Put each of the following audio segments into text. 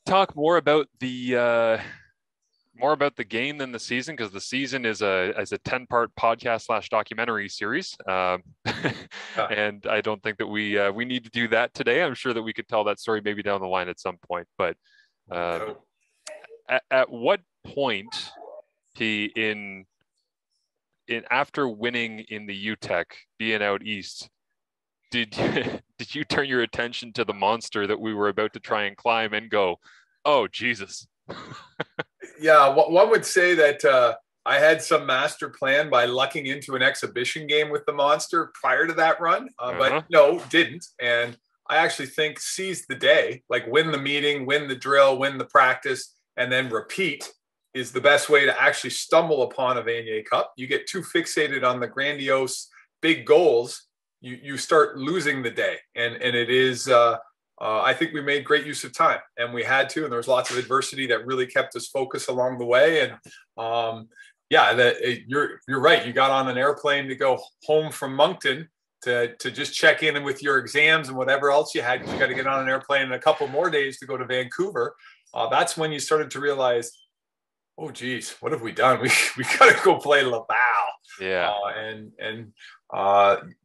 talk more about the game than the season, because the season is a 10-part podcast slash documentary series. Yeah. And I don't think that we need to do that today. I'm sure that we could tell that story maybe down the line at some point. But So, at what point in after winning in the UTEC, being out east, did did you turn your attention to the monster that we were about to try and climb and go, oh Jesus? yeah, one would say that I had some master plan by lucking into an exhibition game with the Monster prior to that run, Uh-huh. but no, didn't. And I actually think seize the day, like win the meeting, win the drill, win the practice, and then repeat is the best way to actually stumble upon a Vanier Cup. You get too fixated on the grandiose big goals, you start losing the day. And it is, I think we made great use of time, and we had to, and there was lots of adversity that really kept us focused along the way. And you're right. You got on an airplane to go home from Moncton to just check in with your exams and whatever else you had. You got to get on an airplane in a couple more days to go to Vancouver. That's when you started to realize, oh geez, what have we done? We got to go play Laval. Yeah.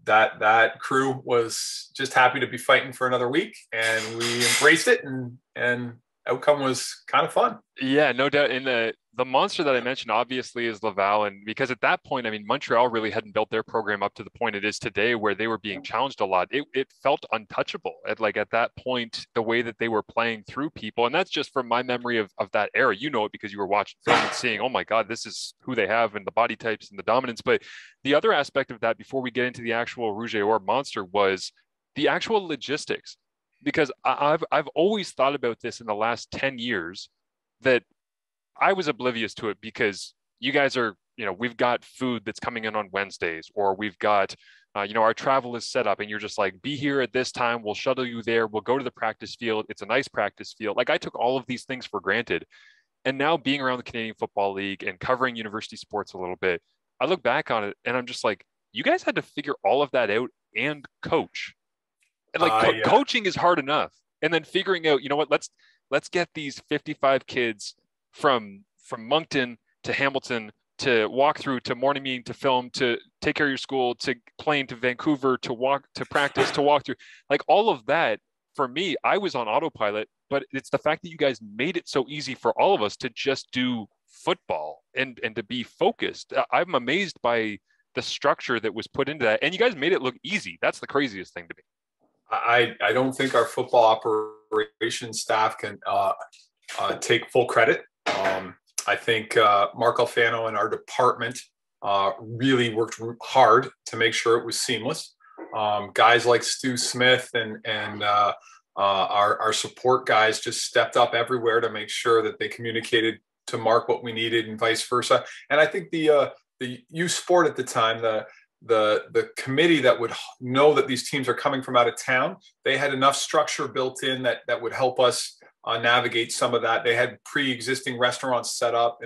That crew was just happy to be fighting for another week, and we embraced it, and outcome was kind of fun. Yeah, no doubt. In the monster that I mentioned obviously is Laval, and because at that point, I mean, Montreal really hadn't built their program up to the point it is today, where they were being challenged a lot. It felt untouchable at that point, the way that they were playing through people, and that's just from my memory of that era. You know it because you were watching film and seeing, oh my God, this is who they have and the body types and the dominance. But the other aspect of that, before we get into the actual Rouge et Or monster, was the actual logistics. Because I've always thought about this in the last 10 years, that I was oblivious to it, because you guys are, we've got food that's coming in on Wednesdays, or we've got, our travel is set up, and you're just like, be here at this time. We'll shuttle you there. We'll go to the practice field. It's a nice practice field. Like, I took all of these things for granted. And now, being around the Canadian Football League and covering university sports a little bit, I look back on it and I'm just like, you guys had to figure all of that out and coach. And Yeah. coaching is hard enough, and then figuring out, let's get these 55 kids from Moncton to Hamilton to walk through to morning meeting to film to take care of your school to plane to Vancouver to walk to practice to walk through, like all of that. For me, I was on autopilot, but it's the fact that you guys made it so easy for all of us to just do football and to be focused. I'm amazed by the structure that was put into that, and you guys made it look easy. That's the craziest thing to me. I don't think our football operations staff can take full credit. I think Mark Alfano and our department really worked hard to make sure it was seamless. Guys like Stu Smith and our support guys just stepped up everywhere to make sure that they communicated to Mark what we needed and vice versa. And I think the youth sport at the time, the committee that would know that these teams are coming from out of town, they had enough structure built in that would help us navigate some of that. They had pre-existing restaurants set up,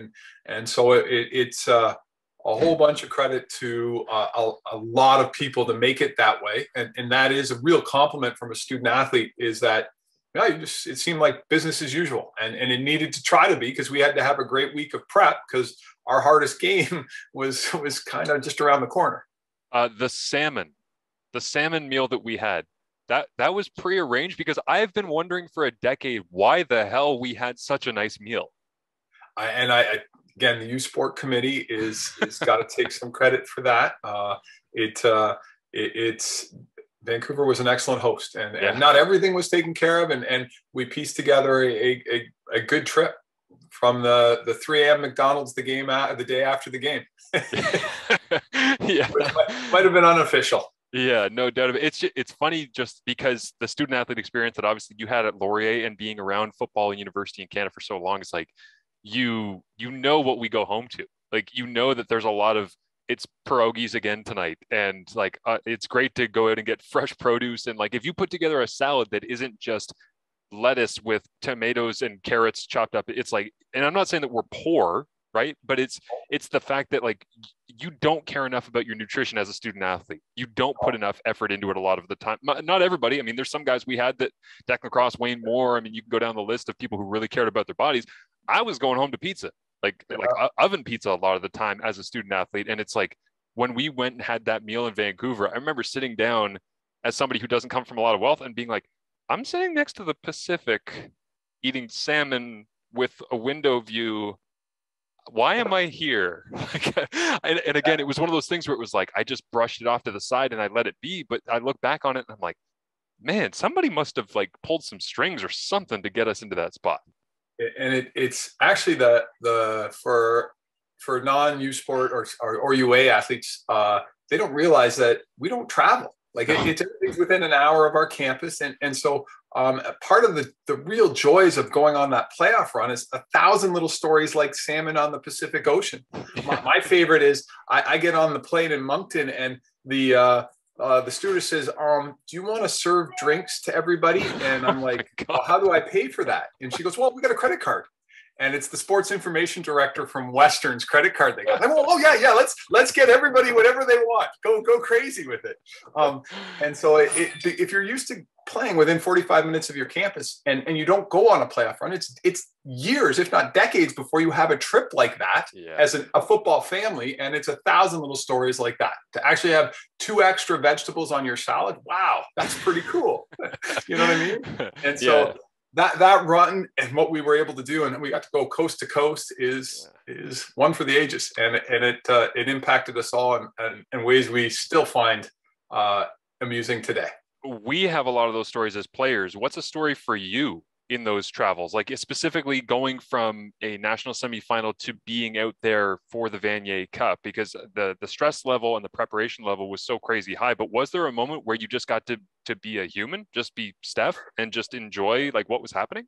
and so it's a whole bunch of credit to a lot of people to make it that way. And that is a real compliment from a student athlete, is that it seemed like business as usual, and it needed to try to be, because we had to have a great week of prep, because our hardest game was kind of just around the corner. The salmon meal that we had, that was prearranged, because I've been wondering for a decade why the hell we had such a nice meal. Again, the youth sport committee is got to take some credit for that. It's Vancouver was an excellent host, and not everything was taken care of, and we pieced together a good trip from the 3 a.m. McDonald's the day after the game. Yeah, which might have been unofficial. Yeah, no doubt. It's funny just because the student athlete experience that obviously you had at Laurier, and being around football and university in Canada for so long, is like you know what we go home to. Like, that there's a lot of, it's pierogies again tonight, and it's great to go out and get fresh produce, and like if you put together a salad that isn't just lettuce with tomatoes and carrots chopped up, it's like, and I'm not saying that we're poor, right? But it's the fact that like you don't care enough about your nutrition as a student athlete. You don't put enough effort into it a lot of the time. Not everybody. I mean, there's some guys we had that Declan Cross, Wayne Moore. I mean, you can go down the list of people who really cared about their bodies. I was going home to pizza, like oven pizza a lot of the time as a student athlete. And it's like when we went and had that meal in Vancouver, I remember sitting down as somebody who doesn't come from a lot of wealth and being like, I'm sitting next to the Pacific eating salmon with a window view. Why am I here? And again, it was one of those things where it was like, I just brushed it off to the side and I let it be. But I look back on it and I'm like, man, somebody must have like pulled some strings or something to get us into that spot. And it's actually for non-U sport or UA athletes, they don't realize that we don't travel. Like it's within an hour of our campus. And so part of the real joys of going on that playoff run is 1,000 little stories like salmon on the Pacific Ocean. My favorite is I get on the plane in Moncton and the stewardess says, do you want to serve drinks to everybody? And I'm like, well, how do I pay for that? And she goes, well, we got a credit card. And it's the sports information director from Western's credit card they got. I'm like, oh yeah, let's get everybody whatever they want. Go crazy with it. And so if you're used to playing within 45 minutes of your campus and you don't go on a playoff run, it's years, if not decades, before you have a trip like that as a football family. And it's 1,000 little stories like that. To actually have 2 extra vegetables on your salad, wow, that's pretty cool. You know what I mean? And so that run and what we were able to do, and we got to go coast to coast, is one for the ages, and it impacted us all in ways we still find amusing today. We have a lot of those stories as players. What's a story for you in those travels, like specifically going from a national semifinal to being out there for the Vanier Cup? Because the stress level and the preparation level was so crazy high. But was there a moment where you just got to be a human, just be Steph, and just enjoy like what was happening?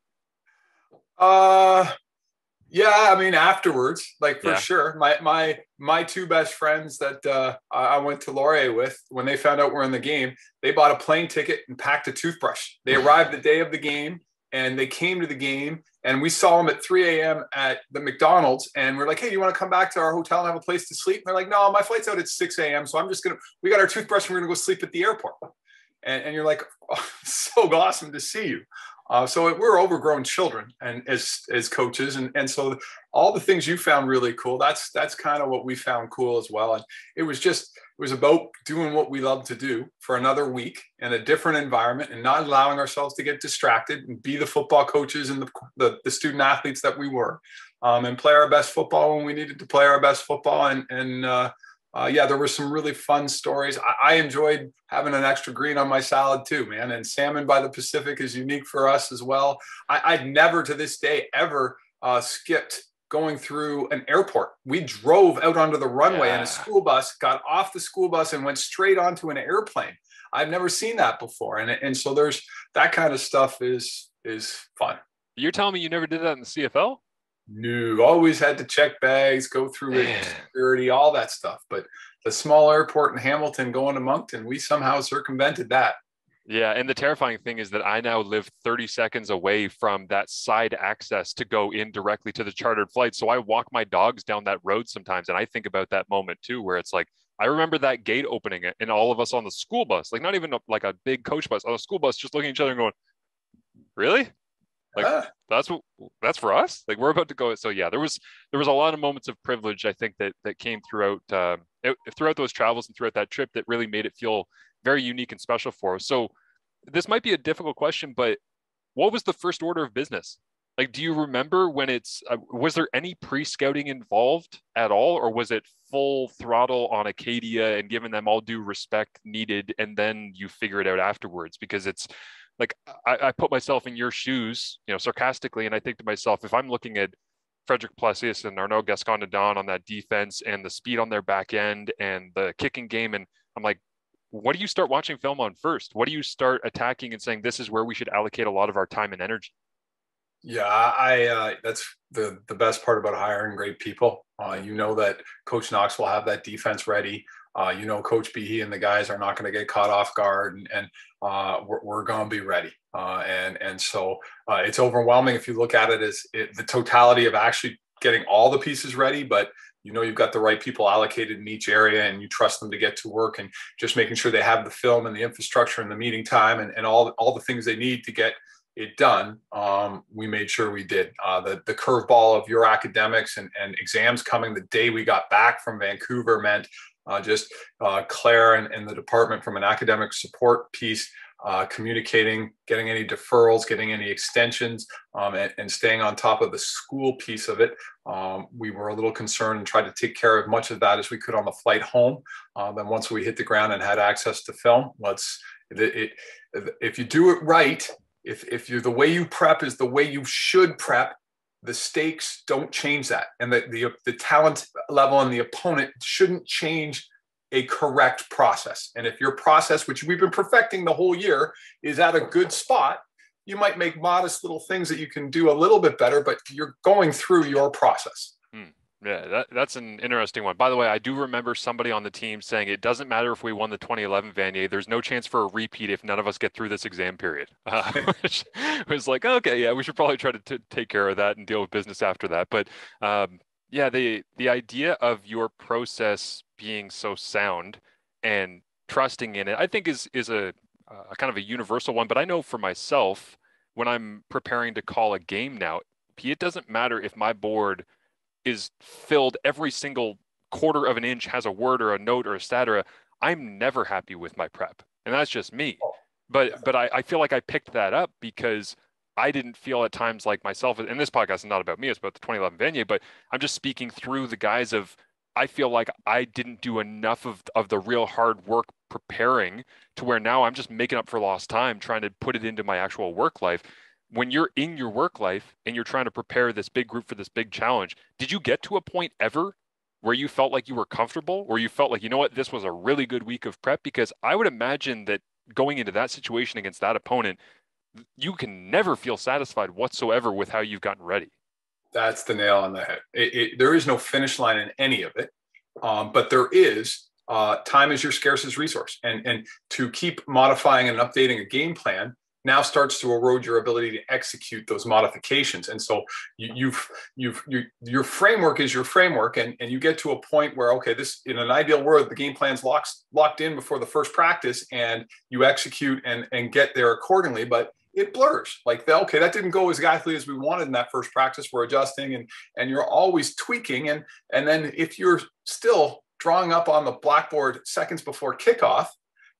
Yeah, I mean, afterwards, like for sure. My 2 best friends that I went to Laurier with, when they found out we're in the game, they bought a plane ticket and packed a toothbrush. They arrived the day of the game. And they came to the game, and we saw them at 3 a.m. at the McDonald's. And we're like, hey, you want to come back to our hotel and have a place to sleep? And they're like, no, my flight's out at 6 a.m. So we got our toothbrush and we're going to go sleep at the airport. And you're like, oh, so awesome to see you. So we're overgrown children and as coaches. And so all the things you found really cool, that's kind of what we found cool as well. And it was about doing what we love to do for another week in a different environment and not allowing ourselves to get distracted and be the football coaches and the student athletes that we were, and play our best football when we needed to play our best football. There were some really fun stories. I enjoyed having an extra green on my salad too, man. And salmon by the Pacific is unique for us as well. I'd never to this day ever skipped going through an airport. We drove out onto the runway in a school bus, got off the school bus and went straight onto an airplane. I've never seen that before. And so there's that kind of stuff is fun. You're telling me you never did that in the CFL? No, always had to check bags, go through security, all that stuff. But the small airport in Hamilton going to Moncton, we somehow circumvented that. Yeah. And the terrifying thing is that I now live 30 seconds away from that side access to go in directly to the chartered flight. So I walk my dogs down that road sometimes. And I think about that moment too, where it's like, I remember that gate opening and all of us on the school bus, like not even like a big coach bus, on a school bus, just looking at each other and going, really? Like that's for us. Like we're about to go. So yeah, there was a lot of moments of privilege, I think, that came throughout those travels and throughout that trip that really made it feel very unique and special for us. So this might be a difficult question, but what was the first order of business? Like, do you remember when was there any pre-scouting involved at all, or was it full throttle on Acadia and giving them all due respect needed, and then you figure it out afterwards? Because it's like, I put myself in your shoes, sarcastically, and I think to myself, if I'm looking at Frederick Plessius and Arnaud Gascon-Dedon on that defense and the speed on their back end and the kicking game, and I'm like, what do you start watching film on first? What do you start attacking and saying, this is where we should allocate a lot of our time and energy? Yeah, that's the best part about hiring great people. That Coach Knox will have that defense ready. Coach Behe and the guys are not going to get caught off guard, and we're going to be ready. So it's overwhelming if you look at it as the totality of actually getting all the pieces ready, but you've got the right people allocated in each area, and you trust them to get to work, and just making sure they have the film and the infrastructure and the meeting time and all the things they need to get it done. We made sure we did. The curveball of your academics and exams coming the day we got back from Vancouver meant Claire and the department from an academic support piece, communicating, getting any deferrals, getting any extensions, and staying on top of the school piece of it. We were a little concerned and tried to take care of much of that as we could on the flight home. Then once we hit the ground and had access to film, if you do it right, if the way you prep is the way you should prep, the stakes don't change that. And the talent level and the opponent shouldn't change a correct process. And if your process, which we've been perfecting the whole year, is at a good spot, you might make modest little things that you can do a little bit better, but you're going through your process. Yeah, that's an interesting one. By the way, I do remember somebody on the team saying it doesn't matter if we won the 2011 Vanier. There's no chance for a repeat if none of us get through this exam period. Which was like, okay, yeah, we should probably try to take care of that and deal with business after that. But yeah, the idea of your process being so sound and trusting in it, I think is a kind of a universal one. But I know for myself, when I'm preparing to call a game now, it doesn't matter if my board is filled every single quarter of an inch has a word or a note or a stat I'm never happy with my prep. And that's just me. But I feel like I picked that up because I didn't feel at times like myself, and this podcast is not about me, it's about the 2011 Vanier, but I'm just speaking through the guise of, I feel like I didn't do enough of the real hard work preparing to where now I'm just making up for lost time trying to put it into my actual work life. When you're in your work life and you're trying to prepare this big group for this big challenge, did you get to a point ever where you felt like you were comfortable, or you felt like, you know what, this was a really good week of prep? Because I would imagine that going into that situation against that opponent, you can never feel satisfied whatsoever with how you've gotten ready. That's the nail on the head. There is no finish line in any of it, but there is time is your scarcest resource, and to keep modifying and updating a game plan now starts to erode your ability to execute those modifications. And so your framework is your framework, and you get to a point where, okay, this, in an ideal world, the game plan's locked in before the first practice, and you execute and get there accordingly. But it blurs. Like, okay, that didn't go as exactly as we wanted in that first practice. We're adjusting, and you're always tweaking. And then if you're still drawing up on the blackboard seconds before kickoff,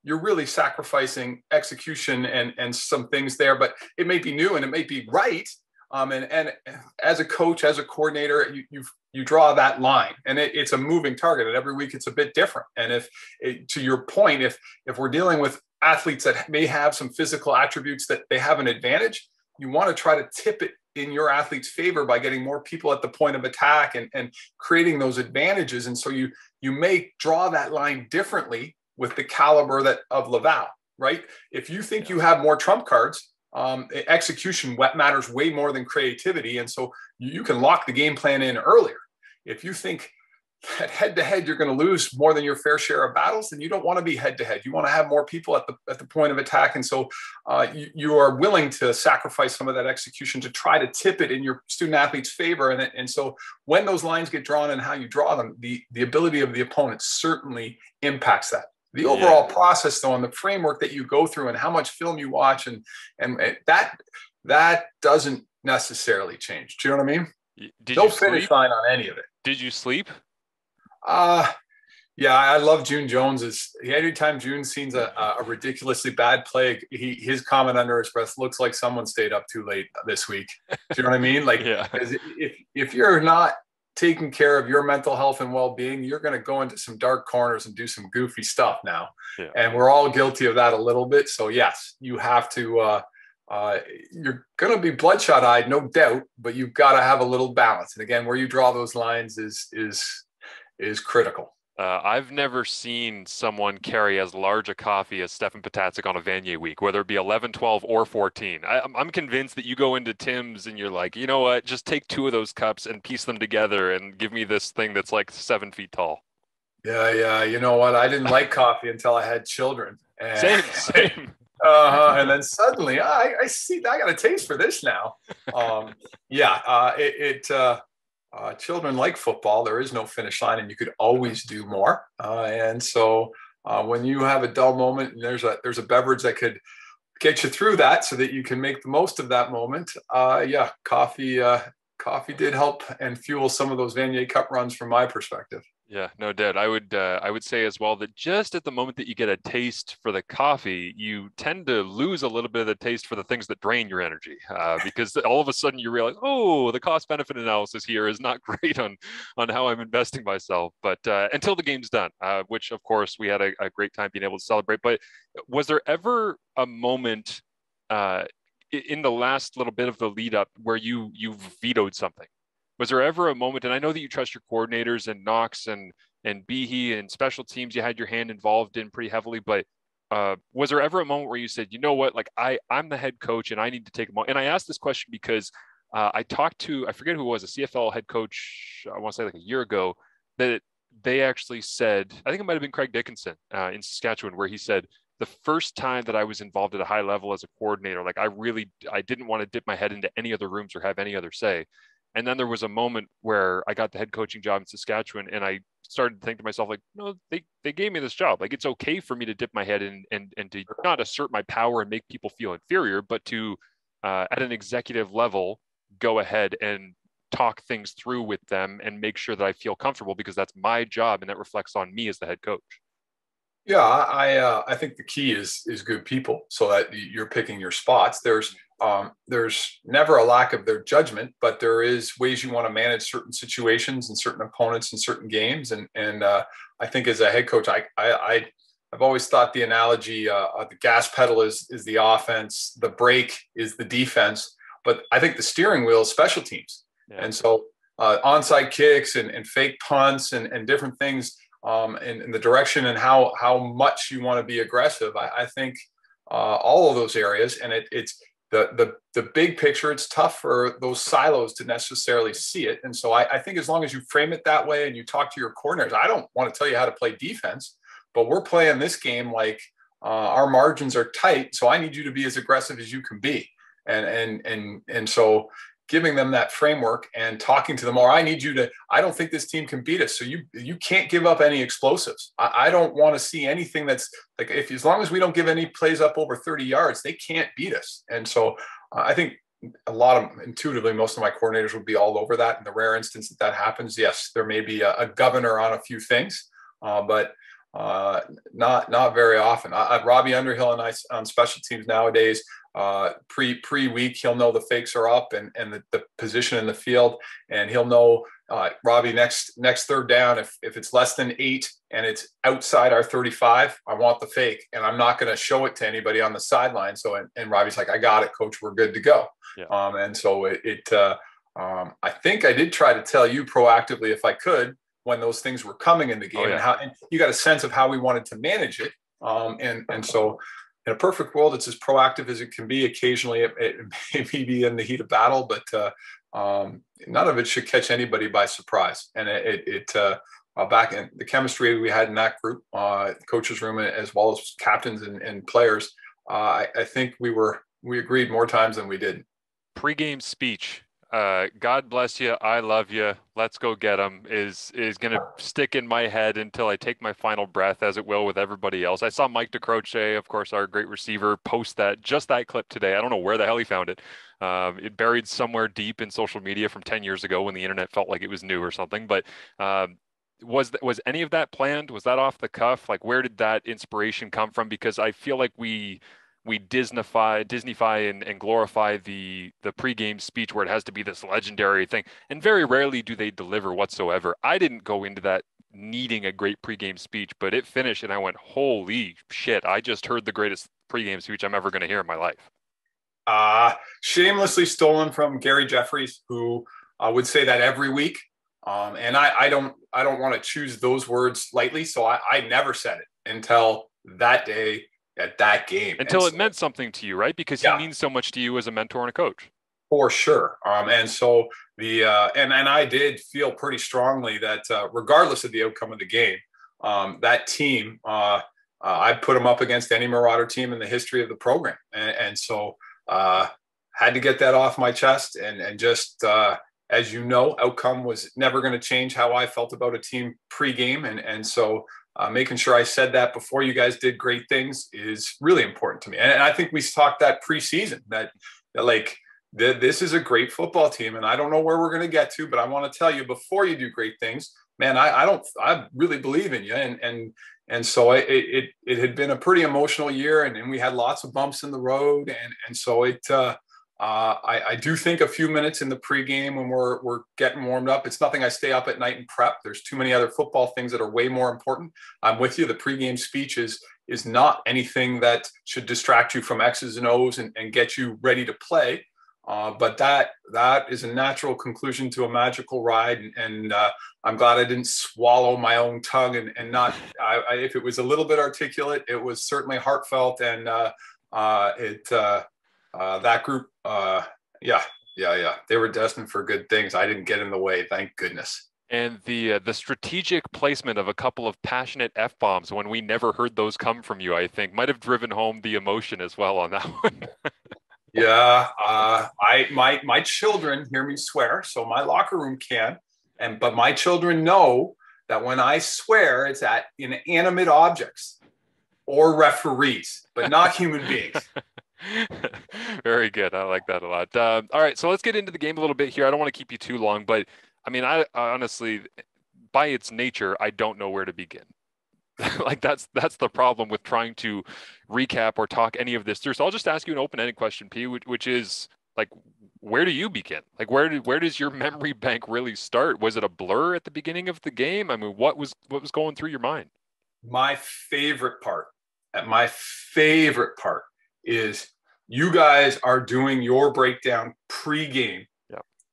you're really sacrificing execution and some things there. But it may be new and it may be right. And as a coach, as a coordinator, you draw that line, and it's a moving target, and every week it's a bit different. And to your point, if we're dealing with athletes that may have some physical attributes that they have an advantage, you want to try to tip it in your athlete's favor by getting more people at the point of attack and creating those advantages. And so you may draw that line differently with the caliber of Laval, right? If you think you have more trump cards, execution matters way more than creativity. And so you can lock the game plan in earlier. If you think that head-to-head you're going to lose more than your fair share of battles, then you don't want to be head-to-head. You want to have more people at the point of attack. And so you are willing to sacrifice some of that execution to try to tip it in your student athlete's favor. And so when those lines get drawn and how you draw them, the ability of the opponent certainly impacts that. The overall process, though, and the framework that you go through and how much film you watch, and that doesn't necessarily change. Do you know what I mean? No finish line on any of it. Did you sleep? Yeah, I love June Jones. Anytime June sees a ridiculously bad play, his comment under his breath, looks like someone stayed up too late this week. Do you know what I mean? Like, if you're not taking care of your mental health and well-being, you're going to go into some dark corners and do some goofy stuff now. Yeah. And we're all guilty of that a little bit. So yes, you have to, you're going to be bloodshot-eyed, no doubt, but you've got to have a little balance. And again, where you draw those lines is critical. I've never seen someone carry as large a coffee as Stefan Ptaszek on a Vanier week, whether it be 11, 12, or 14. I'm convinced that you go into Tim's and you're like, you know what, just take 2 of those cups and piece them together and give me this thing that's like 7 feet tall. Yeah. You know what? I didn't like coffee until I had children. Same. And then suddenly I see, I got a taste for this now. children like football. There is no finish line, and you could always do more. And so when you have a dull moment, and there's a beverage that could get you through that, so that you can make the most of that moment. Yeah, coffee did help and fuel some of those Vanier Cup runs from my perspective. Yeah, no doubt. I would say as well that just at the moment that you get a taste for the coffee, you tend to lose a little bit of the taste for the things that drain your energy, because all of a sudden you realize, oh, the cost benefit analysis here is not great on how I'm investing myself. But until the game's done, which of course we had a great time being able to celebrate. But was there ever a moment in the last little bit of the lead up where you vetoed something? Was there ever a moment, and I know that you trust your coordinators and Knox and Behe and special teams you had your hand involved in pretty heavily, but was there ever a moment where you said, you know what, like I'm the head coach and I need to take a moment? And I asked this question because I talked to, I forget who it was, a CFL head coach, I want to say like a year ago, that they actually said, I think it might have been Craig Dickinson in Saskatchewan, where he said, the first time that I was involved at a high level as a coordinator, like I didn't want to dip my head into any other rooms or have any other say. And then there was a moment where I got the head coaching job in Saskatchewan, and I started to think to myself, like, no, they gave me this job. Like, it's okay for me to dip my head in and to not assert my power and make people feel inferior, but to, at an executive level, go ahead and talk things through with them and make sure that I feel comfortable, because that's my job and that reflects on me as the head coach. Yeah, I think the key is good people, so that you're picking your spots. There's never a lack of their judgment, but there is ways you want to manage certain situations and certain opponents and certain games. And I think as a head coach, I've always thought the analogy, the gas pedal is the offense, the brake is the defense, but I think the steering wheel is special teams. Yeah. And so onside kicks and fake punts and different things, in the direction and how much you want to be aggressive. I think all of those areas, and it's the big picture. It's tough for those silos to necessarily see it. And so I think as long as you frame it that way and you talk to your coordinators, I don't want to tell you how to play defense, but we're playing this game like our margins are tight. So I need you to be as aggressive as you can be. And so giving them that framework and talking to them, or I need you to, I don't think this team can beat us. So you can't give up any explosives. I don't want to see anything that's like, as long as we don't give any plays up over 30 yards, they can't beat us. And so I think intuitively, most of my coordinators would be all over that. In the rare instance that happens, yes, there may be a governor on a few things, but not very often. Robbie Underhill and I on special teams nowadays, pre-week, he'll know the fakes are up and the position in the field, and he'll know, Robbie, next third down, if it's less than 8 and it's outside our 35, I want the fake, and I'm not going to show it to anybody on the sideline. So and Robbie's like, I got it, coach, we're good to go. Yeah. And so I think I did try to tell you proactively, if I could, when those things were coming in the game. Oh, yeah. and you got a sense of how we wanted to manage it. And so in a perfect world, it's as proactive as it can be. Occasionally it may be in the heat of battle, but none of it should catch anybody by surprise. And back in the chemistry we had in that group, coach's room, as well as captains and players, I think we agreed more times than we didn't. Pre-game speech, God bless you, I love you, let's go get them, is going to stick in my head until I take my final breath, as it will with everybody else. I saw Mike DeCroce, of course, our great receiver, post that clip today. I don't know where the hell he found it. It buried somewhere deep in social media from 10 years ago when the internet felt like it was new or something. But was any of that planned? Was that off the cuff? Like, where did that inspiration come from? Because I feel like we Disneyfy and glorify the pregame speech where it has to be this legendary thing, and very rarely do they deliver whatsoever. I didn't go into that needing a great pregame speech, but it finished and I went, holy shit, I just heard the greatest pregame speech I'm ever going to hear in my life. Shamelessly stolen from Gary Jeffries, who would say that every week. And I don't want to choose those words lightly. So I never said it until that day at that game. Until it meant something to you, right? Because he means so much to you as a mentor and a coach. For sure. And so and I did feel pretty strongly that regardless of the outcome of the game, that team, I put them up against any Marauder team in the history of the program. And so had to get that off my chest and just as you know, outcome was never going to change how I felt about a team pregame. And so making sure I said that before you guys did great things is really important to me. And I think we talked that preseason that like, this is a great football team, and I don't know where we're going to get to, but I want to tell you before you do great things, man, I really believe in you. And so it had been a pretty emotional year, and we had lots of bumps in the road. And so I do think a few minutes in the pregame when we're getting warmed up, it's nothing I stay up at night and prep. There's too many other football things that are way more important. I'm with you. The pregame speech is not anything that should distract you from X's and O's and get you ready to play. But that is a natural conclusion to a magical ride. And I'm glad I didn't swallow my own tongue and not, if it was a little bit articulate, it was certainly heartfelt. And that group, they were destined for good things. I didn't get in the way, thank goodness. And the strategic placement of a couple of passionate F-bombs when we never heard those come from you, I think, might have driven home the emotion as well on that one. Yeah, my children hear me swear, so my locker room can, but my children know that when I swear, it's at inanimate objects or referees, but not human beings. Very good. I like that a lot. All right, so let's get into the game a little bit here. I don't want to keep you too long, but I mean, I honestly, by its nature, I don't know where to begin. Like that's the problem with trying to recap or talk any of this through. So I'll just ask you an open-ended question, P, which is like, where do you begin? Like, where does your memory bank really start? Was it a blur at the beginning of the game? I mean, what was going through your mind? My favorite part is you guys are doing your breakdown pregame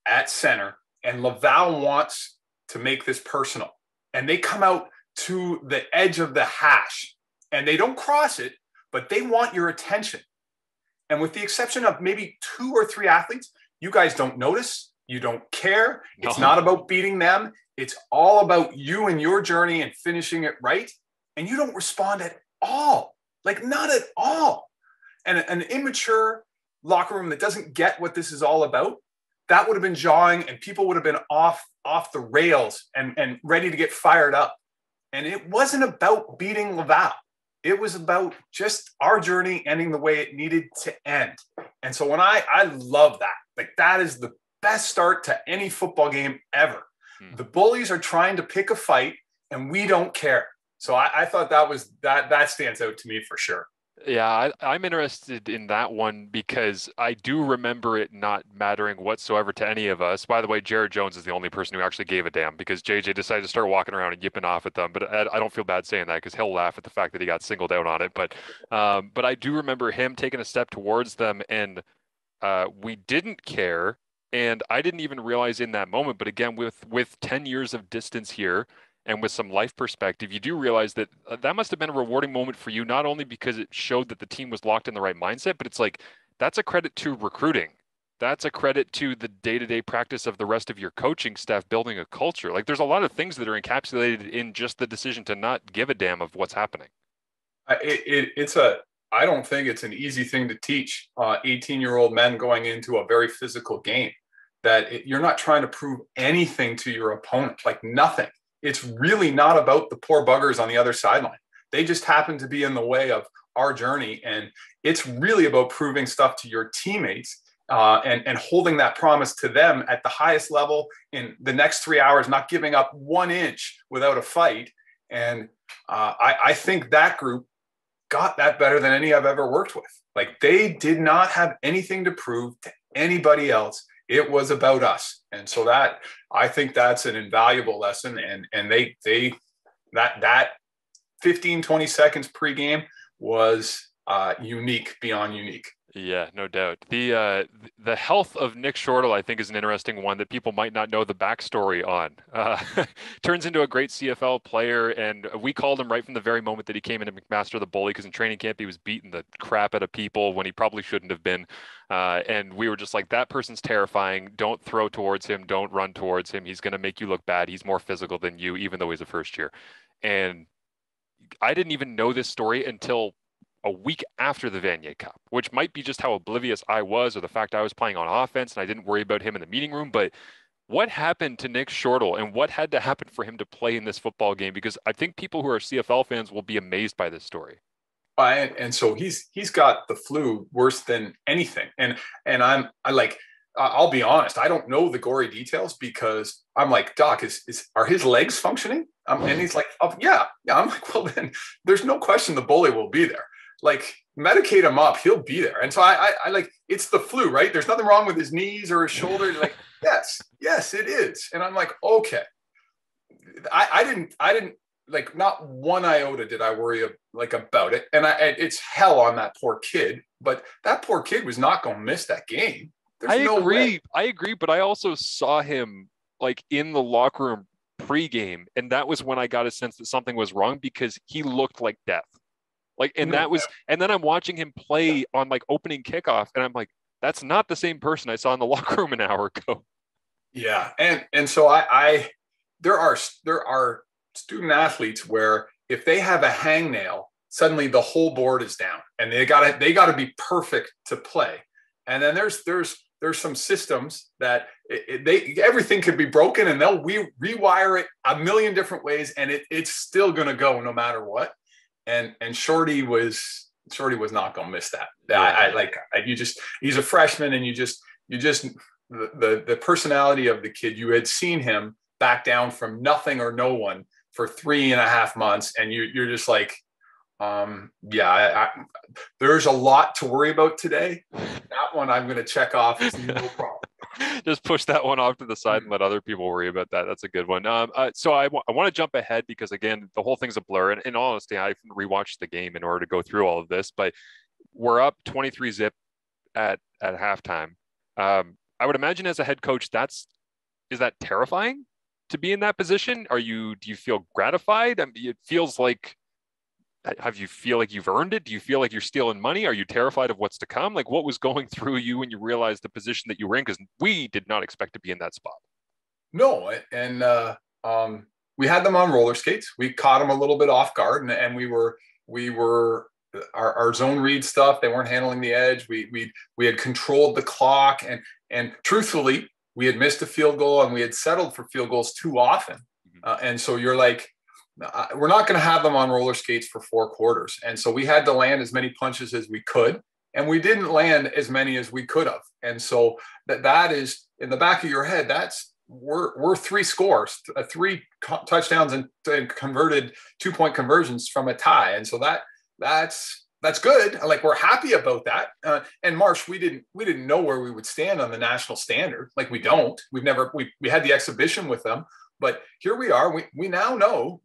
at center, and Laval wants to make this personal, and they come out to the edge of the hash and they don't cross it, but they want your attention. And with the exception of maybe 2 or 3 athletes, you guys don't notice, you don't care. No. It's not about beating them. It's all about you and your journey and finishing it right. And you don't respond at all, like not at all. And an immature locker room that doesn't get what this is all about, that would have been jawing and people would have been off the rails and ready to get fired up. And it wasn't about beating Laval. It was about just our journey ending the way it needed to end. And so when I love that, like that is the best start to any football game ever. The bullies are trying to pick a fight and we don't care. So I thought that stands out to me for sure. Yeah, I'm interested in that one because I do remember it not mattering whatsoever to any of us. By the way, Jared Jones is the only person who actually gave a damn because JJ decided to start walking around and yipping off at them. But I don't feel bad saying that because he'll laugh at the fact that he got singled out on it. But I do remember him taking a step towards them and we didn't care. And I didn't even realize in that moment. But again, with 10 years of distance here, and with some life perspective, you do realize that that must have been a rewarding moment for you, not only because it showed that the team was locked in the right mindset, but it's like, that's a credit to recruiting. That's a credit to the day-to-day practice of the rest of your coaching staff building a culture. Like there's a lot of things that are encapsulated in just the decision to not give a damn of what's happening. I don't think it's an easy thing to teach 18-year-old men going into a very physical game, that you're not trying to prove anything to your opponent, like nothing. It's really not about the poor buggers on the other sideline. They just happen to be in the way of our journey. And it's really about proving stuff to your teammates and holding that promise to them at the highest level in the next 3 hours, not giving up 1 inch without a fight. And I think that group got that better than any I've ever worked with. Like they did not have anything to prove to anybody else. It was about us. And so I think that's an invaluable lesson. And that 15, 20 seconds pregame was unique beyond unique. Yeah, no doubt. The health of Nick Shortle, I think, is an interesting one that people might not know the backstory on. Turns into a great CFL player, and we called him right from the very moment that he came into McMaster the bully, because in training camp he was beating the crap out of people when he probably shouldn't have been. And we were just like, that person's terrifying. Don't throw towards him. Don't run towards him. He's going to make you look bad. He's more physical than you, even though he's a first year. And I didn't even know this story until a week after the Vanier Cup, which might be just how oblivious I was, or the fact I was playing on offense and I didn't worry about him in the meeting room. But What happened to Nick Shortle and what had to happen for him to play in this football game? Because I think people who are CFL fans will be amazed by this story. And so he's got the flu worse than anything. And I'll be honest, I don't know the gory details because I'm like, Doc, are his legs functioning? And he's like, oh, yeah. I'm like, well, then there's no question the bully will be there. Like, medicate him up, he'll be there. And so I like, it's the flu, right? There's nothing wrong with his knees or his shoulder. Like, yes, it is. And I'm like, okay. I didn't like, not one iota did I worry about it. And it's hell on that poor kid, but that poor kid was not going to miss that game. I agree, but I also saw him like in the locker room pregame, and that was when I got a sense that something was wrong because he looked like death. Like, and then I'm watching him play on like opening kickoff, and I'm like, that's not the same person I saw in the locker room an hour ago. Yeah, and so there are student athletes where if they have a hangnail, suddenly the whole board is down, and they gotta be perfect to play. And then there's some systems that everything could be broken, and they'll rewire it a million different ways, and it's still gonna go no matter what. And Shorty was not gonna miss that. He's a freshman, and you just the personality of the kid. You had seen him back down from nothing or no one for 3.5 months, and you're just like, there's a lot to worry about today. That one I'm going to check off is no problem. Just push that one off to the side and let other people worry about that. That's a good one. So I want to jump ahead because, again, the whole thing's a blur. And in honesty, I rewatched the game in order to go through all of this. But we're up 23-zip at halftime. I would imagine as a head coach, is that terrifying to be in that position? Do you feel gratified? I mean, it feels like, have you feel like you've earned it? Do you feel like you're stealing money? Are you terrified of what's to come? Like, what was going through you when you realized the position that you were in? Because we did not expect to be in that spot. No, and we had them on roller skates. We caught them a little bit off guard, and we were our zone read stuff. They weren't handling the edge. We had controlled the clock, and truthfully, we had missed a field goal, and we had settled for field goals too often. And so you're like, we're not going to have them on roller skates for 4 quarters. And so we had to land as many punches as we could, and we didn't land as many as we could have. And so that is in the back of your head. We're 3 scores, 3 touchdowns and converted 2-point conversions from a tie. And so that's good. Like, we're happy about that. And Marsh, we didn't know where we would stand on the national standard. Like, we had the exhibition with them. But here we are. We now know,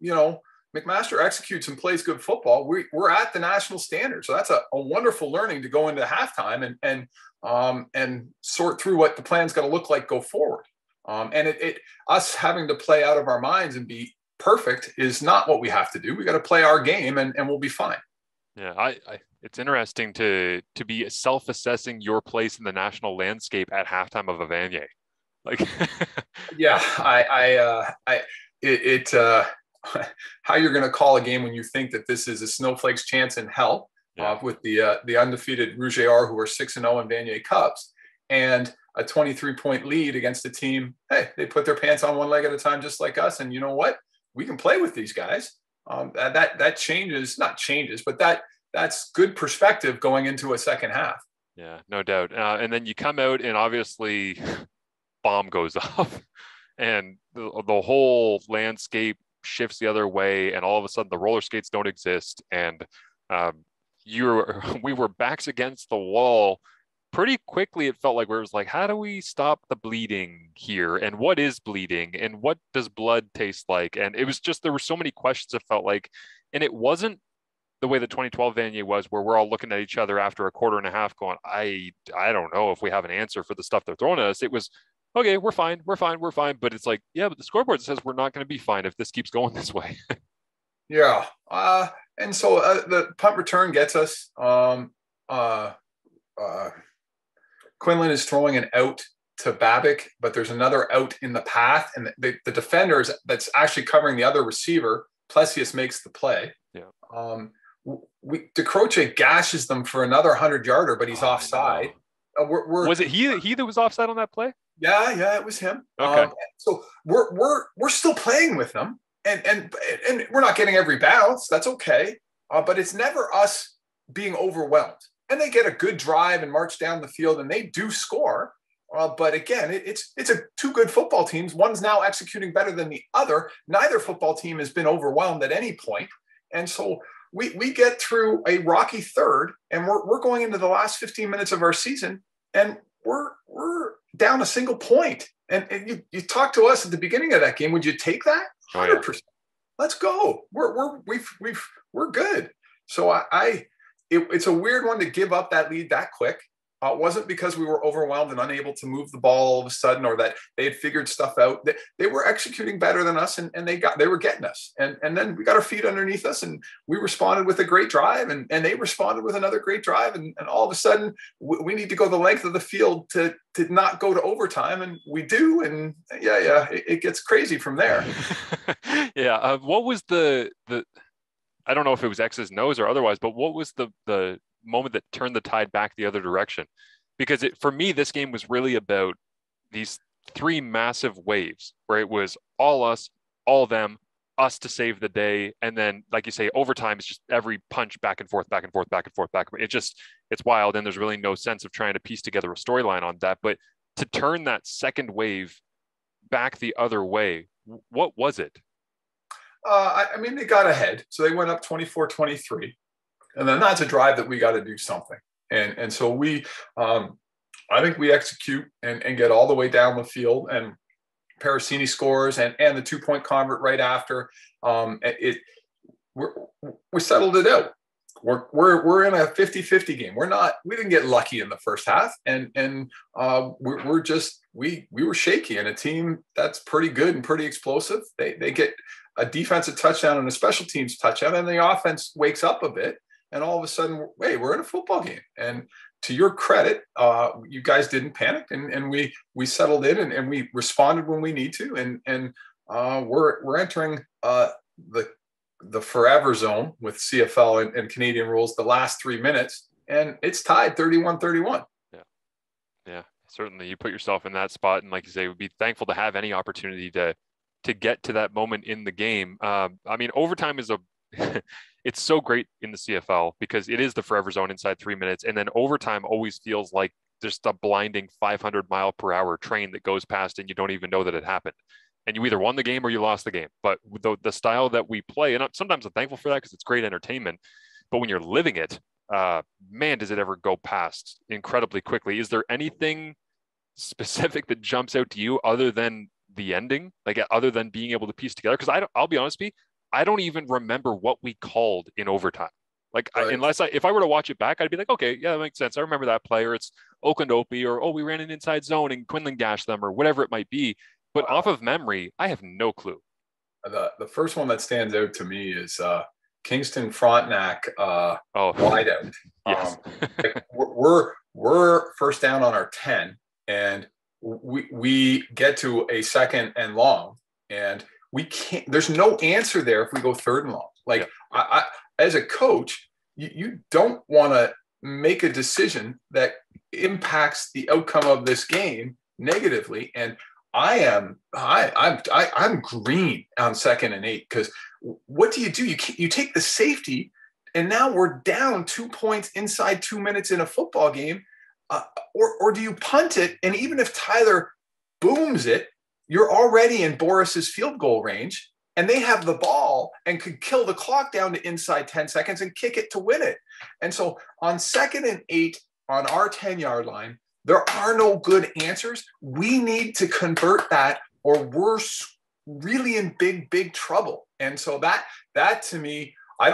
McMaster executes and plays good football. We're at the national standard. So that's a wonderful learning to go into halftime and sort through what the plan's going to look like go forward. And us having to play out of our minds and be perfect is not what we have to do. We got to play our game and we'll be fine. Yeah, it's interesting to be self-assessing your place in the national landscape at halftime of a Vanier. Like, yeah, how you're going to call a game when you think that this is a snowflake's chance in hell, with the undefeated Rouge-R, who are 6-0 in Vanier Cups, and a 23-point lead against a team. Hey, they put their pants on one leg at a time, just like us. And you know what? We can play with these guys. That not changes, but that's good perspective going into a second half. Yeah, no doubt. And then you come out and obviously bomb goes off and the whole landscape shifts the other way, and all of a sudden the roller skates don't exist, and we were backs against the wall pretty quickly. It felt like, where it was like, how do we stop the bleeding here, and what is bleeding, and what does blood taste like? And it was just, there were so many questions, it felt like. And it wasn't the way the 2012 Vanier was, where we're all looking at each other after a quarter and a half going, I don't know if we have an answer for the stuff they're throwing at us. It was, okay, we're fine. But it's like, yeah, but the scoreboard says we're not going to be fine if this keeps going this way. Yeah. And so the punt return gets us. Quinlan is throwing an out to Babic, but there's another out in the path, and the defender that's actually covering the other receiver. Plessius makes the play. Yeah. DeCroce gashes them for another 100-yarder, but he's offside. Was it he that was offside on that play? Yeah, it was him. Okay. So we're still playing with them, and we're not getting every bounce. That's okay. But it's never us being overwhelmed. And they get a good drive and march down the field, and they do score. But again, it's two good football teams. One's now executing better than the other. Neither football team has been overwhelmed at any point. And so we get through a rocky third, and we're going into the last 15 minutes of our season, and we're down a single point. And you talked to us at the beginning of that game. Would you take that? 100%. Oh, yeah. Let's go. We're good. So it's a weird one to give up that lead that quick. It wasn't because we were overwhelmed and unable to move the ball all of a sudden, or that they had figured stuff out. They were executing better than us, and they were getting us. And then we got our feet underneath us, and we responded with a great drive, and they responded with another great drive. And all of a sudden, we need to go the length of the field to not go to overtime, and we do. And it gets crazy from there. Yeah. What was the I don't know if it was X's nose or otherwise, but what was the moment that turned the tide back the other direction? Because for me, this game was really about these three massive waves where it was all us, all them, us to save the day. And then, like you say, overtime is just every punch back and forth, back and forth, back and forth, back. It's wild. And there's really no sense of trying to piece together a storyline on that. But to turn that second wave back the other way, what was it? I mean, they got ahead. So they went up 24-23. And then that's a drive that we got to do something. And so I think we execute and get all the way down the field. And Parasini scores and the 2-point convert right after. We settled it out. We're in a 50-50 game. We didn't get lucky in the first half. And we were shaky, and a team that's pretty good and pretty explosive. They get a defensive touchdown and a special teams touchdown, and the offense wakes up a bit, and all of a sudden, hey, we're in a football game. And to your credit, you guys didn't panic, and we settled in, and we responded when we need to, and we're entering the forever zone with CFL and Canadian rules the last 3 minutes, and it's tied 31-31. Yeah, certainly. You put yourself in that spot, and like you say, would be thankful to have any opportunity to get to that moment in the game. I mean, overtime is it's so great in the CFL because it is the forever zone inside 3 minutes. And then overtime always feels like just a blinding 500-mile-per-hour train that goes past and you don't even know that it happened. And you either won the game or you lost the game. But the style that we play, and sometimes I'm thankful for that because it's great entertainment. But when you're living it, man, does it ever go past incredibly quickly. Is there anything specific that jumps out to you other than the ending, like other than being able to piece together? Because I'll be honest with you, I don't even remember what we called in overtime. Like, right. If I were to watch it back, I'd be like, okay, yeah, that makes sense. I remember that play, or it's Oakland Opie, or we ran an inside zone and Quinlan gashed them, or whatever it might be. But off of memory, I have no clue. The first one that stands out to me is Kingston Frontenac wide out. Yes. We're first down on our 10, and we get to a second and long, and we can't. There's no answer there if we go third and long. Like, yeah. I as a coach, you don't want to make a decision that impacts the outcome of this game negatively. And I'm green on 2nd and 8, because what do? You take the safety, and now we're down 2 points inside 2 minutes in a football game, or do you punt it? And even if Tyler booms it, you're already in Boris's field goal range, and they have the ball and could kill the clock down to inside 10 seconds and kick it to win it. And so on 2nd and 8 on our 10-yard line, there are no good answers. We need to convert that, or we're really in big trouble. And so that to me, I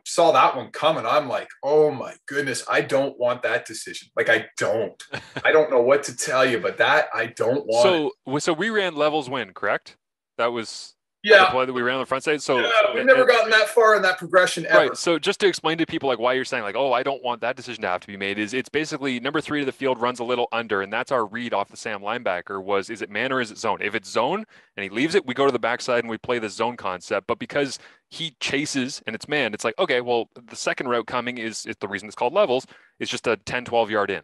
saw that one coming. I'm like, oh my goodness, I don't want that decision. Like, I don't know what to tell you, but that I don't want. So we ran levels win, correct? That was the play that we ran on the front side. So we've never gotten that far in that progression ever. Right. So just to explain to people like why you're saying like, oh, I don't want that decision to have to be made, is it's basically number 3 to the field runs a little under, and that's our read off the Sam linebacker is it man or is it zone? If it's zone and he leaves it, we go to the backside and we play the zone concept. But because he chases and it's man, it's like, okay, well, the second route coming is the reason it's called levels, is just a 10, 12 yard in.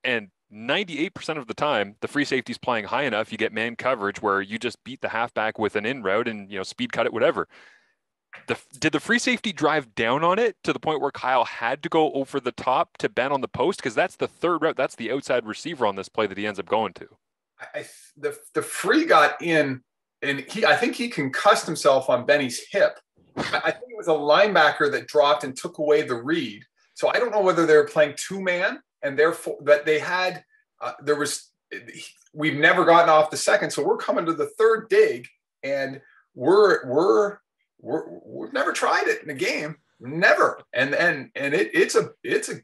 And 98% of the time, the free safety's playing high enough, you get man coverage where you just beat the halfback with an in route and, speed cut it, whatever. Did the free safety drive down on it to the point where Kyle had to go over the top to Ben on the post? Because that's the third route. That's the outside receiver on this play that he ends up going to. The free got in, and I think he concussed himself on Benny's hip. I think it was a linebacker that dropped and took away the read. So I don't know whether they were playing two-man, and therefore that they had we've never gotten off the second, so we're coming to the third dig, and we've never tried it in a game, never. And it's a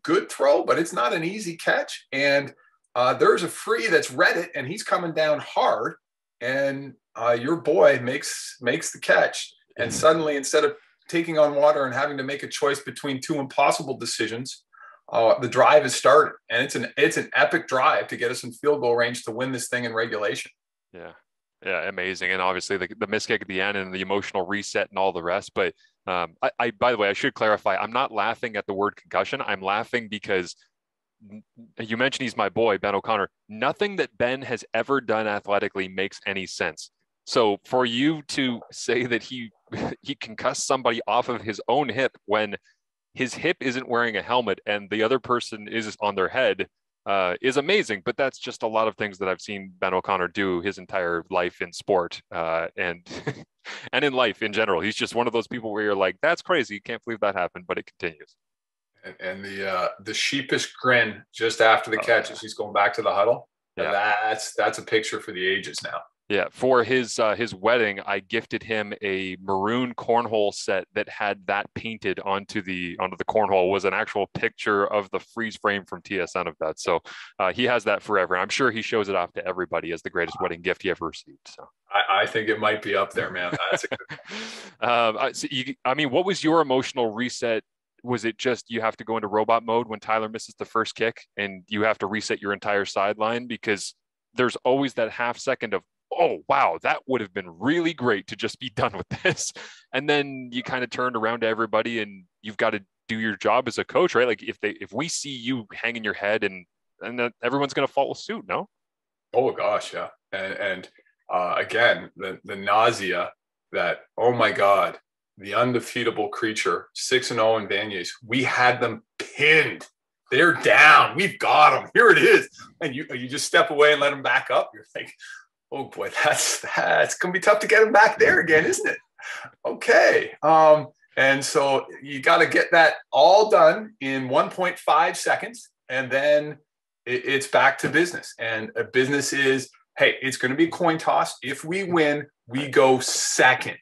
good throw, but it's not an easy catch. And there's a free that's read it, and he's coming down hard, and your boy makes the catch. And suddenly, instead of taking on water and having to make a choice between two impossible decisions, the drive is started, and it's an epic drive to get us in field goal range to win this thing in regulation. Yeah, amazing. And obviously the miss kick at the end and the emotional reset and all the rest. But I by the way, I should clarify, I'm not laughing at the word concussion. I'm laughing because you mentioned he's my boy, Ben O'Connor. Nothing that Ben has ever done athletically makes any sense. So for you to say that he concussed somebody off of his own hip when his hip isn't wearing a helmet and the other person is on their head is amazing. But that's just a lot of things that I've seen Ben O'Connor do his entire life in sport and and in life in general. He's just one of those people where you're like, that's crazy. You can't believe that happened, but it continues. And the sheepish grin just after the catch as he's going back to the huddle. Yeah. That's a picture for the ages now. Yeah, for his wedding, I gifted him a maroon cornhole set that had that painted onto the cornhole. It was an actual picture of the freeze frame from TSN of that. So he has that forever. I'm sure he shows it off to everybody as the greatest wedding gift he ever received. So I think it might be up there, man. That's a good one. What was your emotional reset? Was it just you have to go into robot mode when Tyler misses the first kick and you have to reset your entire sideline? Because there's always that half second of, oh, wow, that would have been really great to just be done with this. And then you kind of turned around to everybody and you've got to do your job as a coach, right? Like if we see you hanging your head and everyone's going to follow suit, no? Oh gosh. Yeah. And again, the nausea that, oh my God, the undefeatable creature, 6-0 in Vanier's, we had them pinned. They're down. We've got them. Here it is. And you just step away and let them back up. You're like, oh boy, that's gonna be tough to get him back there again, isn't it? Okay. And so you got to get that all done in 1.5 seconds, and then it's back to business. And a business is, hey, it's going to be a coin toss. If we win, we go second.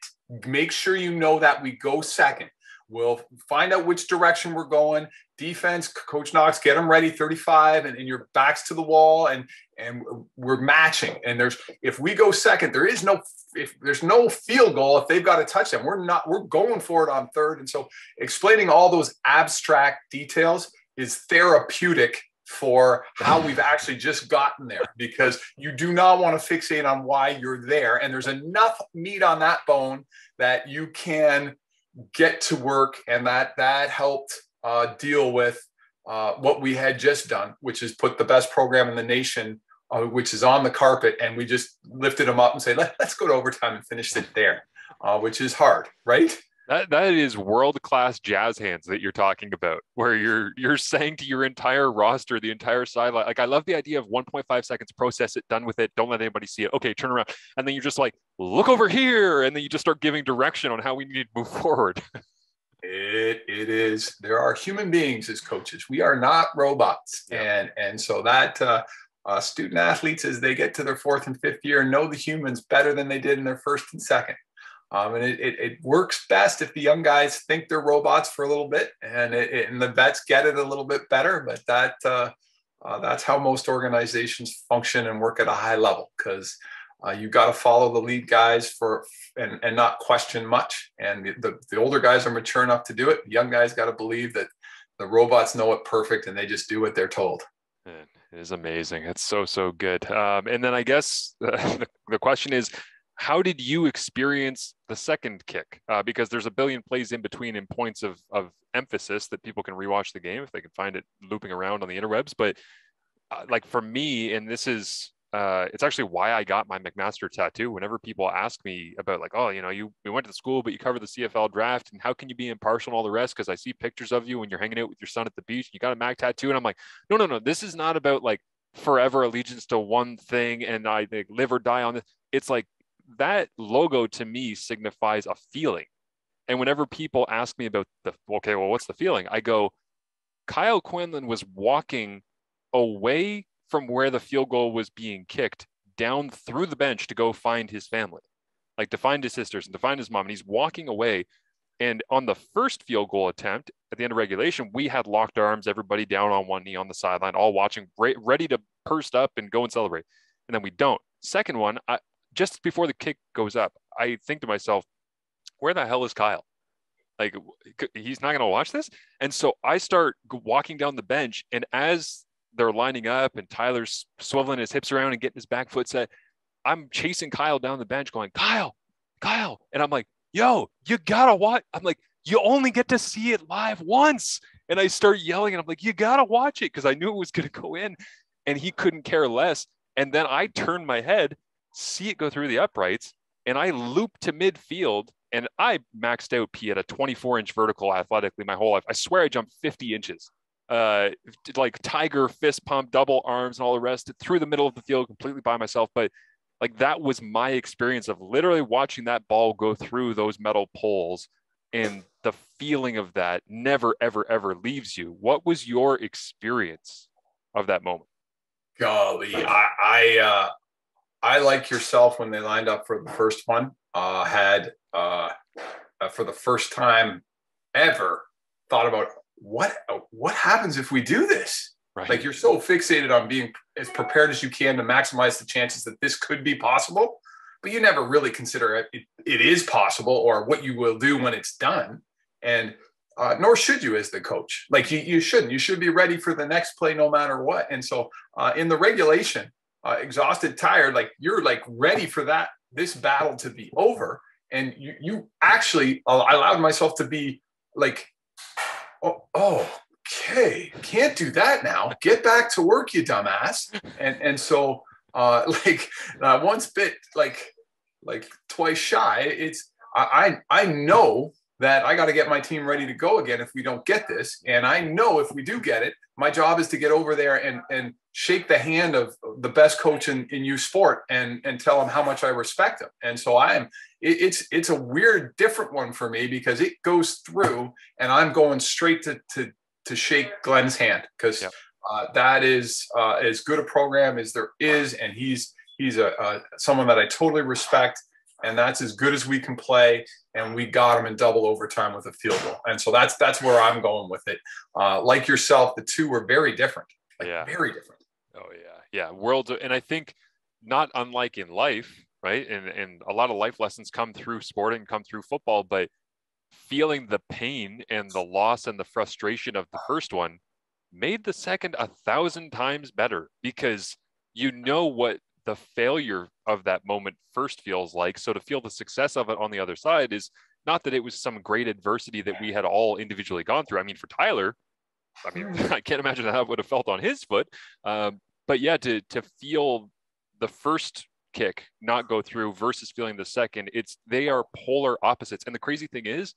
Make sure you know that we go second. We'll find out which direction we're going. Defense, Coach Knox, get them ready, 35, and your back's to the wall, and we're matching. And if we go second, there's no field goal if they've got a touchdown. We're going for it on third. And so explaining all those abstract details is therapeutic for how we've actually just gotten there, because you do not want to fixate on why you're there. And there's enough meat on that bone that you can get to work, and that helped deal with what we had just done, which is put the best program in the nation, which is on the carpet, and we just lifted them up and say, let's go to overtime and finish it there, which is hard, right? That is world-class jazz hands that you're talking about, where you're saying to your entire roster, the entire sideline, like, I love the idea of 1.5 seconds, process it, done with it, don't let anybody see it. Okay, turn around. And then you're just like, look over here. And then you just start giving direction on how we need to move forward. It is. There are human beings as coaches. We are not robots. Yeah. And so that student athletes, as they get to their fourth and fifth year, know the humans better than they did in their first and second. And it works best if the young guys think they're robots for a little bit, and the vets get it a little bit better. But that's how most organizations function and work at a high level, because you've got to follow the lead guys and not question much. And the older guys are mature enough to do it. The young guys got to believe that the robots know it perfect, and they just do what they're told. Man, it is amazing. It's so good. And then I guess the question is, how did you experience the second kick? Because there's a billion plays in between in points of emphasis that people can rewatch the game if they can find it looping around on the interwebs. But like for me, and this is it's actually why I got my McMaster tattoo. Whenever people ask me about like, oh, we went to the school, but you covered the CFL draft, and how can you be impartial and all the rest? Because I see pictures of you when you're hanging out with your son at the beach, and you got a Mac tattoo, and I'm like, no, no, no, this is not about like forever allegiance to one thing, and I like, live or die on this. It's like that logo to me signifies a feeling. And whenever people ask me about okay, well, what's the feeling? I go, Kyle Quinlan was walking away from where the field goal was being kicked down through the bench to go find his family, like to find his sisters and to find his mom. And he's walking away. And on the first field goal attempt at the end of regulation, we had locked arms, everybody down on one knee on the sideline, all watching, ready to pursed up and go and celebrate. And then we don't. Second one, just before the kick goes up, I think to myself, where the hell is Kyle? Like, he's not going to watch this? And so I start walking down the bench, and as they're lining up and Tyler's swiveling his hips around and getting his back foot set, I'm chasing Kyle down the bench going, Kyle. And I'm like, yo, you gotta watch. I'm like, you only get to see it live once. And I start yelling, and I'm like, you gotta watch it, because I knew it was going to go in, and he couldn't care less. And then I turn my head, see it go through the uprights, and I loop to midfield, and I maxed out P at a 24-inch vertical athletically my whole life. I swear I jumped 50 inches. Like tiger fist pump, double arms and all the rest through the middle of the field completely by myself. But like, that was my experience of literally watching that ball go through those metal poles, and the feeling of that never, ever, ever leaves you. What was your experience of that moment? Golly, I like yourself, when they lined up for the first one, had for the first time ever thought about what happens if we do this? Right. Like, you're so fixated on being as prepared as you can to maximize the chances that this could be possible, but you never really consider it is possible, or what you will do when it's done. And nor should you as the coach. Like, you shouldn't. You should be ready for the next play no matter what. And so in the regulation, exhausted, tired, like, you're like ready for this battle to be over. And you actually, I allowed myself to be like, oh, okay, can't do that now. Get back to work, you dumbass. And so once bit, like twice shy. It's I know that I got to get my team ready to go again if we don't get this. And I know if we do get it, my job is to get over there and shake the hand of the best coach in youth sport and tell him how much I respect him. And so it's a weird, different one for me, because it goes through and I'm going straight to shake Glenn's hand, because that is as good a program as there is. And he's someone that I totally respect. And that's as good as we can play. And we got him in double overtime with a field goal. And so that's where I'm going with it. Like yourself, the two were very different. Very different. Oh yeah. Worlds. And I think not unlike in life, right? And a lot of life lessons come through sport and come through football, but feeling the pain and the loss and the frustration of the first one made the second 1,000 times better, because you know what the failure of that moment first feels like. So to feel the success of it on the other side is not that it was some great adversity that we had all individually gone through. I mean, for Tyler, I can't imagine how it would have felt on his foot. But yeah, to feel the first kick not go through versus feeling the second, they are polar opposites. And the crazy thing is,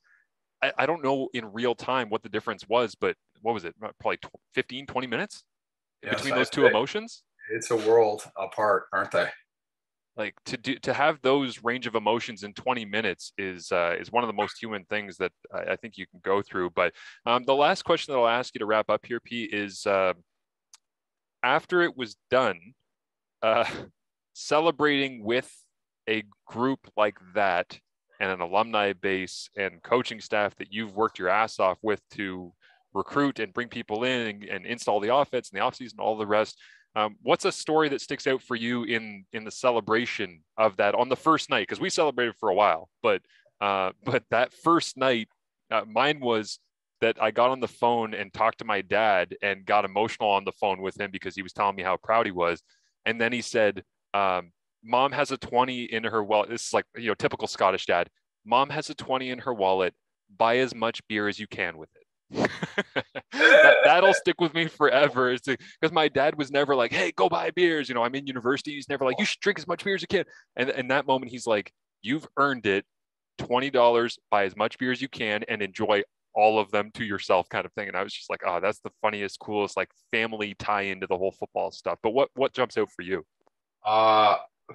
I don't know in real time what the difference was, but what was it? Probably 15, 20 minutes between those two emotions. It's a world apart, aren't they? Like, to have those range of emotions in 20 minutes is one of the most human things that I think you can go through. But the last question that I'll ask you to wrap up here, Pete, is after it was done, celebrating with a group like that and an alumni base and coaching staff that you've worked your ass off with to recruit and bring people in and install the offense and the offseason, all the rest. What's a story that sticks out for you in the celebration of that on the first night? Because we celebrated for a while, but that first night, mine was that I got on the phone and talked to my dad and got emotional on the phone with him because he was telling me how proud he was. And then he said, Mom has a 20 in her wallet. This is like, typical Scottish dad. Mom has a 20 in her wallet. Buy as much beer as you can with it. That'll stick with me forever. It's because my dad was never like, "Hey, go buy beers." You know, I'm in university. He's never like, "You should drink as much beer as you can." And in that moment, he's like, "You've earned it. $20, buy as much beer as you can, and enjoy all of them to yourself," kind of thing. And I was just like, "Oh, that's the funniest, coolest like family tie into the whole football stuff." But what jumps out for you?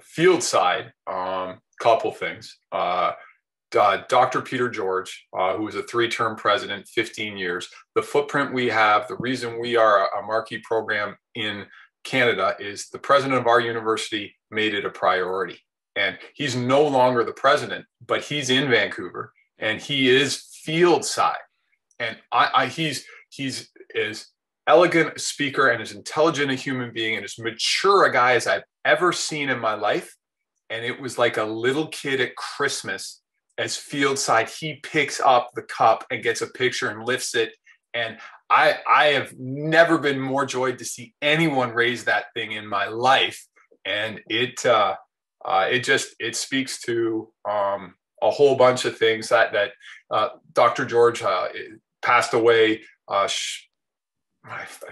Field side, couple things. Dr. Peter George, who was a 3-term president, 15 years. The footprint we have, the reason we are a marquee program in Canada is the president of our university made it a priority. And he's no longer the president, but he's in Vancouver and he is field side. And he's as elegant a speaker and as intelligent a human being and as mature a guy as I've ever seen in my life. And it was like a little kid at Christmas as field side, he picks up the cup and gets a picture and lifts it. And I have never been more joyed to see anyone raise that thing in my life. And it speaks to a whole bunch of things that Dr. George passed away a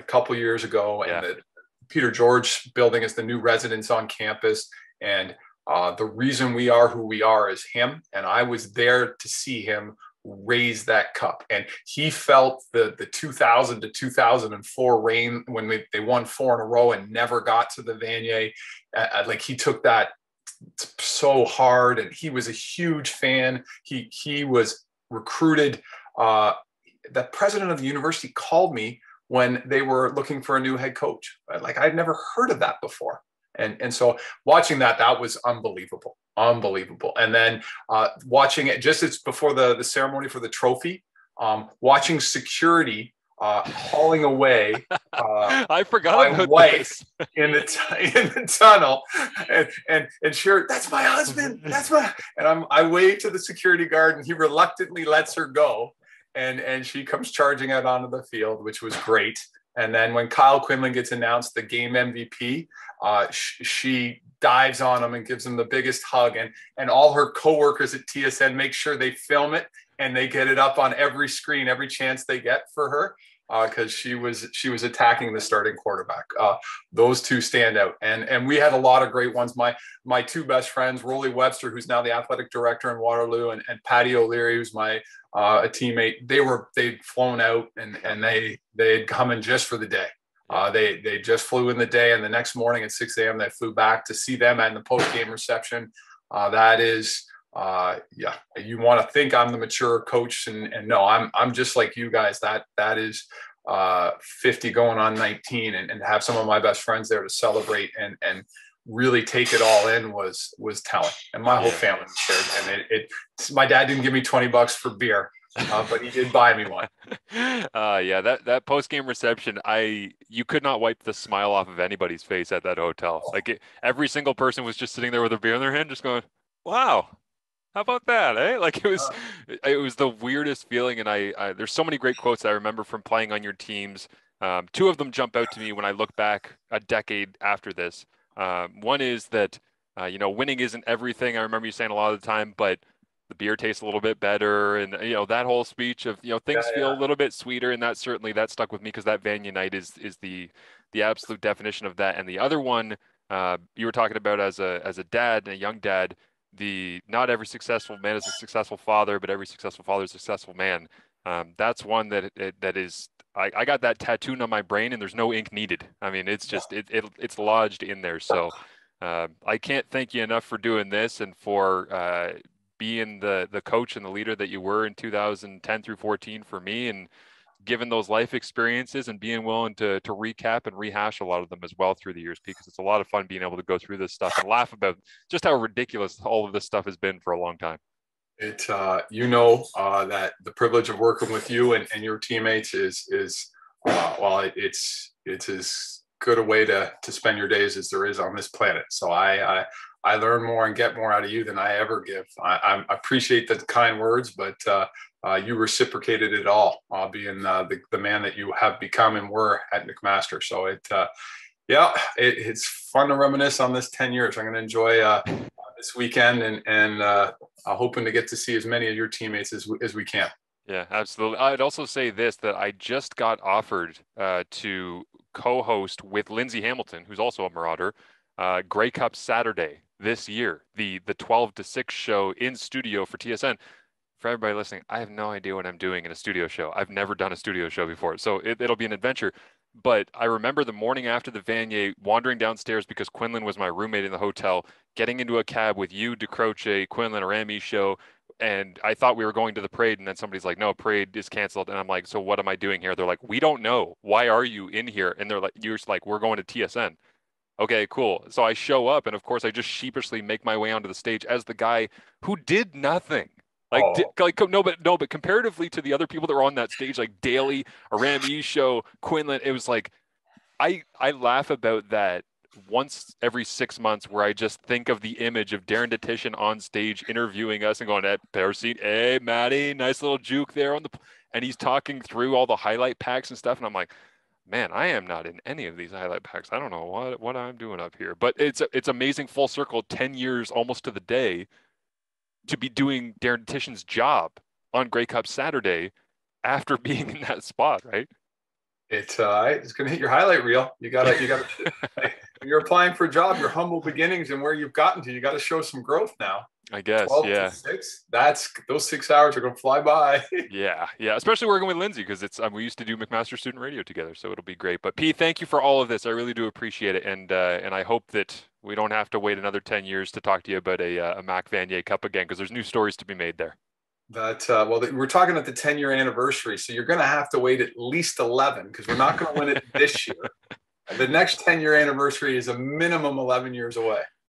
couple years ago, and the Peter George building is the new residence on campus. And the reason we are who we are is him. And I was there to see him raise that cup. And he felt the 2000 to 2004 reign when they won 4 in a row and never got to the Vanier. Like he took that so hard, and he was a huge fan. He was recruited. The president of the university called me when they were looking for a new head coach. Like I'd never heard of that before. And so watching that was unbelievable. And then watching it it's before the ceremony for the trophy, watching security hauling away I forgot my wife in the tunnel, and sure, that's my husband, and I wave to the security guard, and he reluctantly lets her go, and she comes charging out onto the field, which was great. And then when Kyle Quinlan gets announced the game MVP, she dives on him and gives him the biggest hug. And all her coworkers at TSN make sure they film it and they get it up on every screen, every chance they get for her, because she was attacking the starting quarterback. Those two stand out. And we had a lot of great ones. My 2 best friends, Rolly Webster, who's now the athletic director in Waterloo, and Patty O'Leary, who's my a teammate. They'd flown out and they had come in just for the day. They just flew in the day, and the next morning at 6 a.m. they flew back to see them at the post-game reception. That is, you want to think I'm the mature coach, and no, I'm just like you guys. That is 50 going on 19, and have some of my best friends there to celebrate and really take it all in was telling. And my whole family was there. And my dad didn't give me $20 for beer, but he did buy me one. That post-game reception, you could not wipe the smile off of anybody's face at that hotel. Like every single person was just sitting there with a beer in their hand, just going, "Wow, how about that, eh?" Like it was the weirdest feeling. And I there's so many great quotes I remember from playing on your teams. 2 of them jump out to me when I look back a decade after this. One is that, winning isn't everything. I remember you saying a lot of the time, but the beer tastes a little bit better. And, that whole speech of, things feel a little bit sweeter. And that stuck with me, because that Vanier night is the absolute definition of that. And the other one, you were talking about as a dad, and a young dad, not every successful man is a successful father, but every successful father is a successful man. That's one that is, I got that tattooed on my brain, and there's no ink needed. I mean, it's just, it's lodged in there. So I can't thank you enough for doing this, and for being the coach and the leader that you were in 2010 through 14 for me, and given those life experiences and being willing to recap and rehash a lot of them as well through the years, because it's a lot of fun being able to go through this stuff and laugh about just how ridiculous all of this stuff has been for a long time. That the privilege of working with you and your teammates is it's as good a way to spend your days as there is on this planet. So I learn more and get more out of you than I ever give. I appreciate the kind words, but you reciprocated it all, being the man that you have become and were at McMaster. So it's fun to reminisce on this 10 years. I'm going to enjoy this weekend and hoping to get to see as many of your teammates as we can. Yeah, absolutely. I'd also say this, that I just got offered to co-host with Lindsay Hamilton, who's also a Marauder, Grey Cup Saturday this year, the 12 to 6 show in studio for TSN. For everybody listening, I have no idea what I'm doing in a studio show. I've never done a studio show before, so it'll be an adventure. But I remember the morning after the Vanier, wandering downstairs because Quinlan was my roommate in the hotel, getting into a cab with you, DeCroce, Quinlan, a Rami show, and I thought we were going to the parade, and then somebody's like, "No, parade is canceled," and I'm like, "So what am I doing here?" They're like, "We don't know. Why are you in here?" And they're like, "You're just like, we're going to TSN." Okay, cool. So I show up, and of course, I just sheepishly make my way onto the stage as the guy who did nothing. Oh, No, but comparatively to the other people that were on that stage, like Daly, a Ram show, Quinlan, it was like I laugh about that once every 6 months, where I just think of the image of Darren Detition on stage interviewing us and going, "Hey, bear seat, hey, Maddie, nice little juke there on the," and he's talking through all the highlight packs and stuff, and I'm like, man, I am not in any of these highlight packs. I don't know what I'm doing up here, but it's amazing full circle, 10 years almost to the day, to be doing Darren Detition's job on Grey Cup Saturday after being in that spot, right? it's going to hit your highlight reel. You gotta. When you're applying for a job, your humble beginnings and where you've gotten to, you got to show some growth now. I guess, 12 to yeah. 6. Those 6 hours are going to fly by. Yeah, yeah, especially working with Lindsay, because it's we used to do McMaster student radio together, so it'll be great. But P, thank you for all of this. I really do appreciate it, and I hope that we don't have to wait another 10 years to talk to you about a Mac Vanier Cup again, because there's new stories to be made there. We're talking at the 10-year anniversary, so you're going to have to wait at least 11 because we're not going to win it this year. The next 10-year anniversary is a minimum 11 years away.